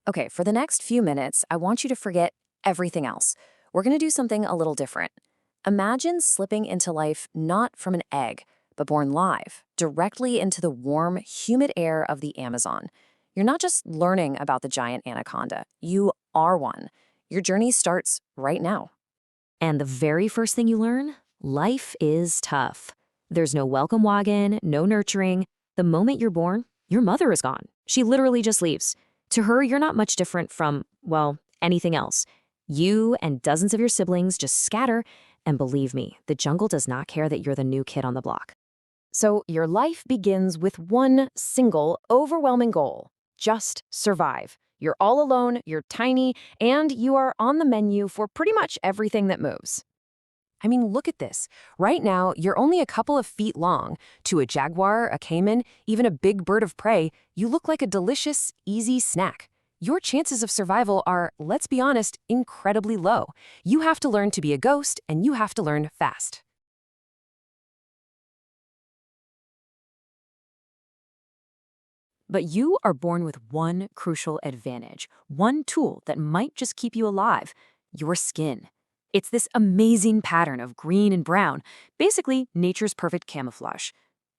Okay, for the next few minutes, I want you to forget everything else. We're going to do something a little different. Imagine slipping into life not from an egg, but born live, directly into the warm, humid air of the Amazon. You're not just learning about the giant anaconda, you are one. Your journey starts right now. And the very first thing you learn, life is tough. There's no welcome wagon, no nurturing. The moment you're born, your mother is gone. She literally just leaves. To her, you're not much different from, well, anything else. You and dozens of your siblings just scatter, and believe me, the jungle does not care that you're the new kid on the block. So your life begins with one single, overwhelming goal: just survive. You're all alone, you're tiny, and you are on the menu for pretty much everything that moves. I mean, look at this. Right now, you're only a couple of feet long. To a jaguar, a caiman, even a big bird of prey, you look like a delicious, easy snack. Your chances of survival are, let's be honest, incredibly low. You have to learn to be a ghost, and you have to learn fast. But you are born with one crucial advantage, one tool that might just keep you alive: your skin. It's this amazing pattern of green and brown, basically nature's perfect camouflage.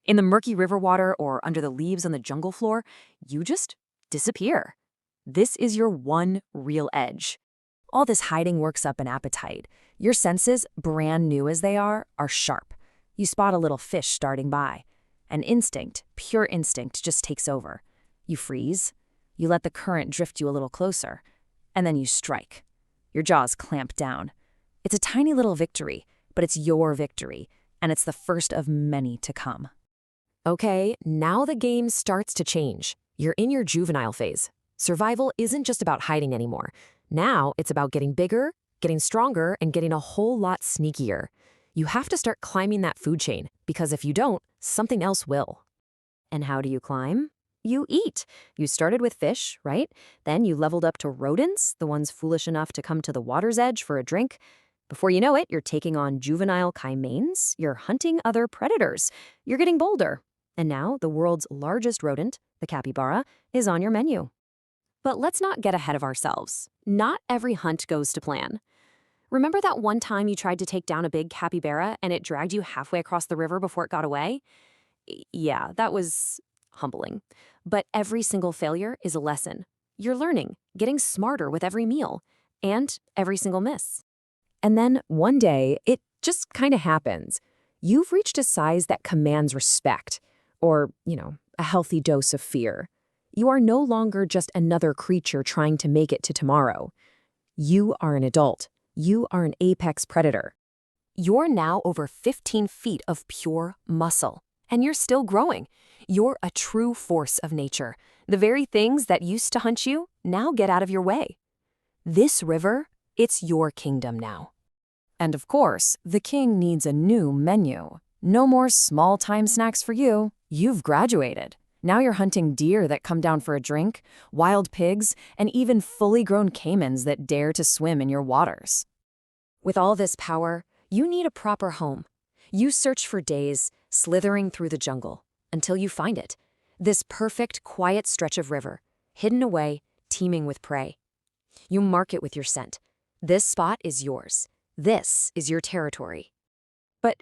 In the murky river water or under the leaves on the jungle floor, you just disappear. This is your one real edge. All this hiding works up an appetite. Your senses, brand new as they are sharp. You spot a little fish darting by. An instinct, pure instinct, just takes over. You freeze. You let the current drift you a little closer. And then you strike. Your jaws clamp down. It's a tiny little victory, but it's your victory, and it's the first of many to come. Okay, now the game starts to change. You're in your juvenile phase. Survival isn't just about hiding anymore. Now it's about getting bigger, getting stronger, and getting a whole lot sneakier. You have to start climbing that food chain, because if you don't, something else will. And how do you climb? You eat. You started with fish, right? Then you leveled up to rodents, the ones foolish enough to come to the water's edge for a drink. Before you know it, you're taking on juvenile caimanes, you're hunting other predators, you're getting bolder. And now the world's largest rodent, the capybara, is on your menu. But let's not get ahead of ourselves. Not every hunt goes to plan. Remember that one time you tried to take down a big capybara and it dragged you halfway across the river before it got away? Yeah, that was humbling. But every single failure is a lesson. You're learning, getting smarter with every meal, and every single miss. And then one day, it just kind of happens. You've reached a size that commands respect, or, a healthy dose of fear. You are no longer just another creature trying to make it to tomorrow. You are an adult. You are an apex predator. You're now over 15 feet of pure muscle, and you're still growing. You're a true force of nature. The very things that used to hunt you now get out of your way. This river, it's your kingdom now. And of course, the king needs a new menu. No more small-time snacks for you. You've graduated. Now you're hunting deer that come down for a drink, wild pigs, and even fully grown caimans that dare to swim in your waters. With all this power, you need a proper home. You search for days, slithering through the jungle, until you find it. This perfect, quiet stretch of river, hidden away, teeming with prey. You mark it with your scent. This spot is yours. This is your territory. But,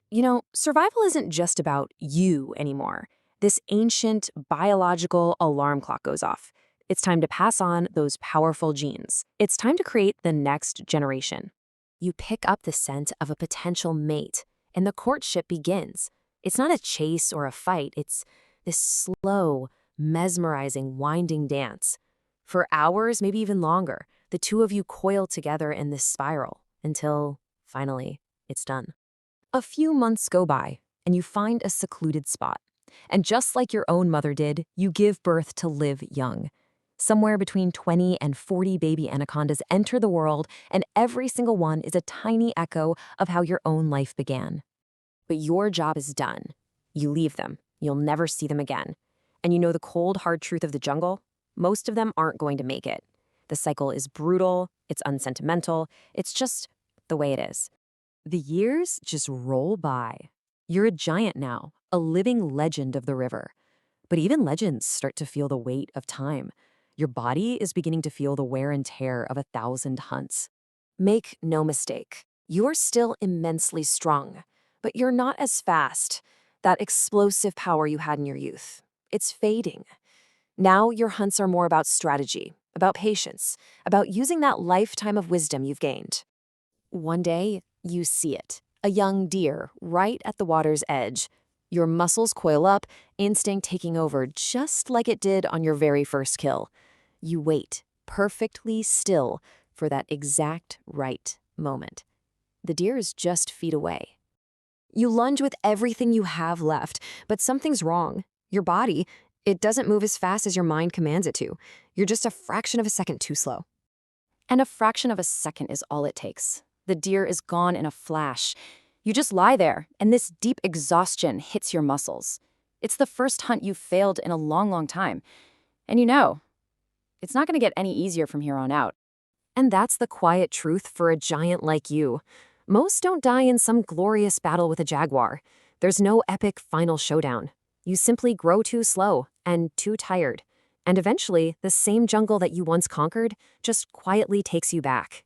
survival isn't just about you anymore. This ancient biological alarm clock goes off. It's time to pass on those powerful genes. It's time to create the next generation. You pick up the scent of a potential mate, and the courtship begins. It's not a chase or a fight. It's this slow, mesmerizing, winding dance. For hours, maybe even longer, the two of you coil together in this spiral until, finally, it's done. A few months go by, and you find a secluded spot. And just like your own mother did, you give birth to live young. Somewhere between 20 and 40 baby anacondas enter the world, and every single one is a tiny echo of how your own life began. But your job is done. You leave them. You'll never see them again. And you know the cold, hard truth of the jungle? Most of them aren't going to make it. The cycle is brutal, it's unsentimental, it's just the way it is. The years just roll by. You're a giant now, a living legend of the river. But even legends start to feel the weight of time. Your body is beginning to feel the wear and tear of 1,000 hunts. Make no mistake, you're still immensely strong, but you're not as fast. That explosive power you had in your youth, it's fading. Now your hunts are more about strategy, about patience, about using that lifetime of wisdom you've gained. One day, you see it, a young deer right at the water's edge. Your muscles coil up, instinct taking over just like it did on your very first kill. You wait, perfectly still, for that exact right moment. The deer is just feet away. You lunge with everything you have left, but something's wrong. Your body, it doesn't move as fast as your mind commands it to. You're just a fraction of a second too slow. And a fraction of a second is all it takes. The deer is gone in a flash. You just lie there, and this deep exhaustion hits your muscles. It's the first hunt you've failed in a long, long time. And you know, it's not going to get any easier from here on out. And that's the quiet truth for a giant like you. Most don't die in some glorious battle with a jaguar. There's no epic final showdown. You simply grow too slow and too tired. And eventually, the same jungle that you once conquered just quietly takes you back.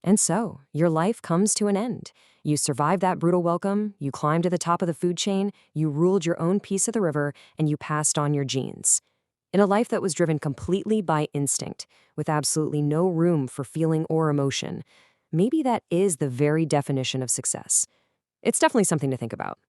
And so, your life comes to an end. You survived that brutal welcome, you climbed to the top of the food chain, you ruled your own piece of the river, and you passed on your genes. In a life that was driven completely by instinct, with absolutely no room for feeling or emotion, maybe that is the very definition of success. It's definitely something to think about.